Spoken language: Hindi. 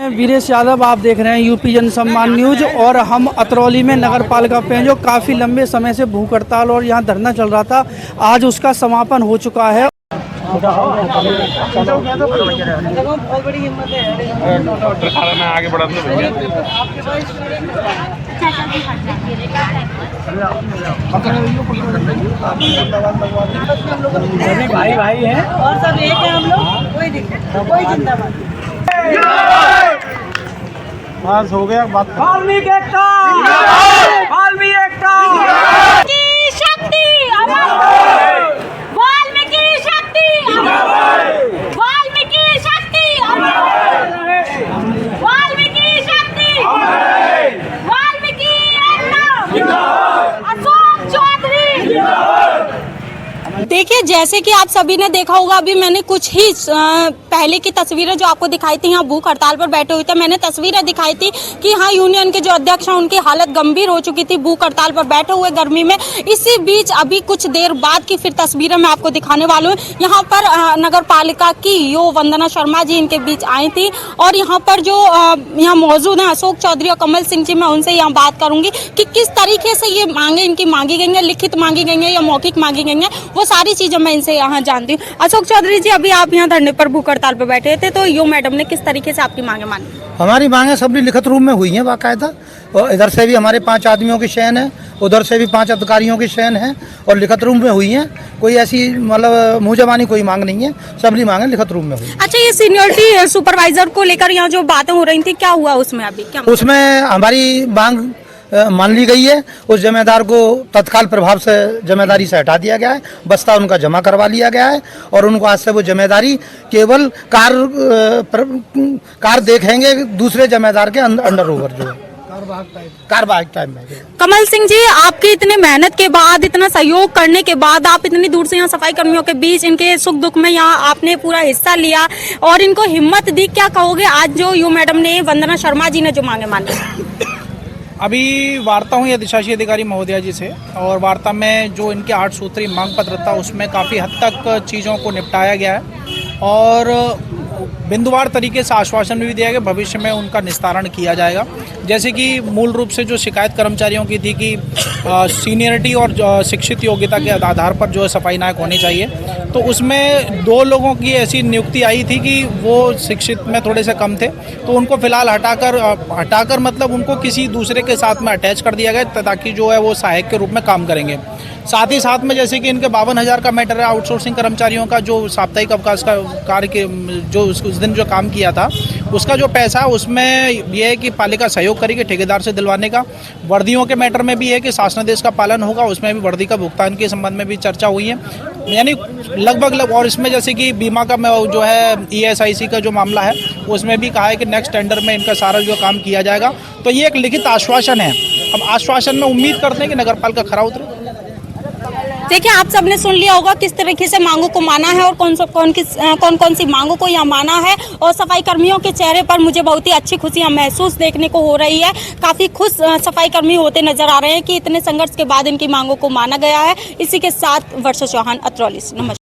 वीरेश यादव, आप देख रहे हैं यूपी जन सम्मान न्यूज। और हम अतरौली में नगर पालिका पे जो काफ़ी लंबे समय से भूख हड़ताल और यहाँ धरना चल रहा था, आज उसका समापन हो चुका है। आगे बढ़ा भाई भाई हैं और सब एक है हम लोग, कोई दिक्कत कोई चिंता मत। बस हो गया बात। वाल्मीकि एकता, वाल्मीकि एकता की शक्ति अमर, वाल्मीकि शक्ति अमर, वाल्मीकि शक्ति अमर, वाल्मीकि शक्ति अमर, वाल्मीकि एकता, अशोक चौधरी। देखिए, जैसे कि आप सभी ने देखा होगा, अभी मैंने कुछ ही पहले की तस्वीरें जो आपको दिखाई थी, यहाँ भूख हड़ताल पर बैठे हुए थे, मैंने तस्वीरें दिखाई थी कि हाँ, यूनियन के जो अध्यक्ष हैं उनकी हालत गंभीर हो चुकी थी, भूख हड़ताल पर बैठे हुए गर्मी में। इसी बीच अभी कुछ देर बाद की फिर तस्वीरें मैं आपको दिखाने वाली हूँ। यहाँ पर नगर पालिका की यो वंदना शर्मा जी इनके बीच आई थी और यहाँ पर जो यहाँ मौजूद है अशोक चौधरी और कमल सिंह जी, मैं उनसे यहाँ बात करूंगी कि किस तरीके से ये मांगे इनकी मांगी गई है, लिखित मांगी गई है या मौखिक मांगी गई है, वो सारी चीजें मैं इनसे यहाँ जानती हूँ। अशोक चौधरी जी, अभी आप यहाँ धरने पर भूख हड़ताल पर बैठे थे, तो यो मैडम ने किस तरीके से आपकी मांगे मानी? हमारी मांगे सभी लिखित रूप में हुई हैं बाकायदा, और इधर से भी हमारे 5 आदमियों की शयन है, उधर से भी 5 अधिकारियों की शयन है और लिखित रूप में हुई हैं। कोई ऐसी मतलब मुँह जबानी कोई मांग नहीं है, सभी मांगे लिखित रूप में हुई। अच्छा, ये सीनियरिटी सुपरवाइजर को लेकर यहाँ जो बातें हो रही थी, क्या हुआ उसमें? अभी क्या उसमें हमारी मांग मान ली गई है। उस जिम्मेदार को तत्काल प्रभाव से जिम्मेदारी से हटा दिया गया है, बस्ता उनका जमा करवा लिया गया है और उनको आज से वो जिम्मेदारी केवल कार देखेंगे दूसरे जिम्मेदार के अंडर ओवर जो है कारवाही टाइम में। कमल सिंह जी, आपकी इतने मेहनत के बाद, इतना सहयोग करने के बाद, आप इतनी दूर से यहाँ सफाई कर्मियों के बीच इनके सुख दुख में यहाँ आपने पूरा हिस्सा लिया और इनको हिम्मत दी, क्या कहोगे आज जो यू मैडम ने, वंदना शर्मा जी ने जो मांगे मानी? अभी वार्ता हुई अधिशासी अधिकारी महोदया जी से और वार्ता में जो इनके 8 सूत्री मांग पत्र था उसमें काफ़ी हद तक चीज़ों को निपटाया गया है और बिंदुवार तरीके से आश्वासन भी दिया गया, भविष्य में उनका निस्तारण किया जाएगा। जैसे कि मूल रूप से जो शिकायत कर्मचारियों की थी कि सीनियरिटी और शिक्षित योग्यता के आधार पर जो है सफाई नायक होने चाहिए, तो उसमें 2 लोगों की ऐसी नियुक्ति आई थी कि वो शिक्षित में थोड़े से कम थे, तो उनको फिलहाल हटाकर मतलब उनको किसी दूसरे के साथ में अटैच कर दिया गया ताकि जो है वो सहायक के रूप में काम करेंगे। साथ ही साथ में जैसे कि इनके 52,000 का मैटर है आउटसोर्सिंग कर्मचारियों का, जो साप्ताहिक अवकाश का कार्य के जो उस दिन जो काम किया था उसका जो पैसा, उसमें यह है कि पालिका सहयोग करेगी ठेकेदार से दिलवाने का। वर्दियों के मैटर में भी है कि शासनादेश का पालन होगा, उसमें भी वर्दी का भुगतान के संबंध में भी चर्चा हुई है, यानी लगभग। और इसमें जैसे कि बीमा का जो है ESIC का जो मामला है उसमें भी कहा है कि नेक्स्ट टेंडर में इनका सारा जो काम किया जाएगा। तो ये एक लिखित आश्वासन है। अब आश्वासन में उम्मीद करते हैं कि नगर पालिका खरा उतरे। देखिए, आप सबने सुन लिया होगा किस तरीके से मांगों को माना है और कौन सी मांगों को यहाँ माना है। और सफाई कर्मियों के चेहरे पर मुझे बहुत ही अच्छी खुशियाँ महसूस देखने को हो रही है। काफ़ी खुश सफाई कर्मी होते नजर आ रहे हैं कि इतने संघर्ष के बाद इनकी मांगों को माना गया है। इसी के साथ वर्षा चौहान, अतरौली से। नमस्कार।